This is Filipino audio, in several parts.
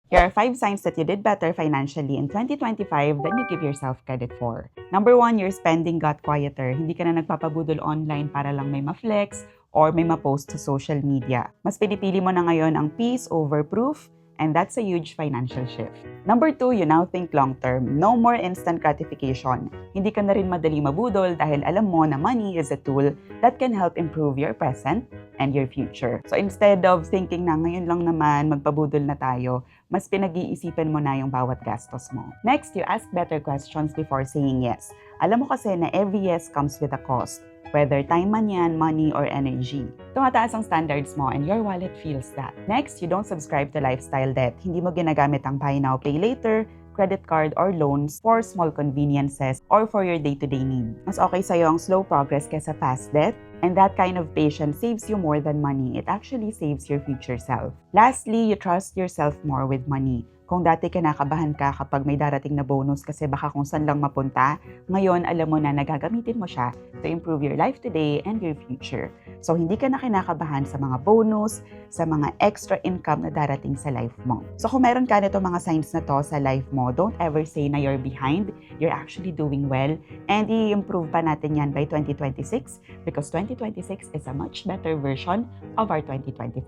Here are 5 signs that you did better financially in 2025 than you give yourself credit for. Number 1, your spending got quieter. Hindi ka na nagpapabudol online para lang may ma-flex or may ma-post sa social media. Mas pinipili mo na ngayon ang peace over proof, and that's a huge financial shift. Number 2, you now think long-term. No more instant gratification. Hindi ka na rin madali mabudol dahil alam mo na money is a tool that can help improve your present and your future. So instead of thinking na ngayon lang naman magpabudol na tayo, mas pinag-iisipan mo na yung bawat gastos mo. Next, you ask better questions before saying yes. Alam mo kasi na every yes comes with a cost, whether time man yan, money, or energy. Tumataas ang standards mo and your wallet feels that. Next, you don't subscribe to lifestyle debt. Hindi mo ginagamit ang buy now, pay later, credit card, or loans for small conveniences or for your day-to-day need. Mas okay sa'yo ang slow progress kesa fast debt, and that kind of patience saves you more than money. It actually saves your future self. Lastly, you trust yourself more with money. Kung dati kinakabahan ka kapag may darating na bonus kasi baka kung saan lang mapunta, ngayon alam mo na nagagamitin mo siya to improve your life today and your future. So hindi ka na kinakabahan sa mga bonus, sa mga extra income na darating sa life mo. So kung meron ka nito mga signs na to sa life mo, don't ever say na you're behind. You're actually doing well, and i-improve pa natin yan by 2026 because 2026 is a much better version of our 2025.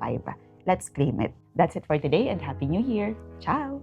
Let's claim it. That's it for today and Happy New Year! Ciao!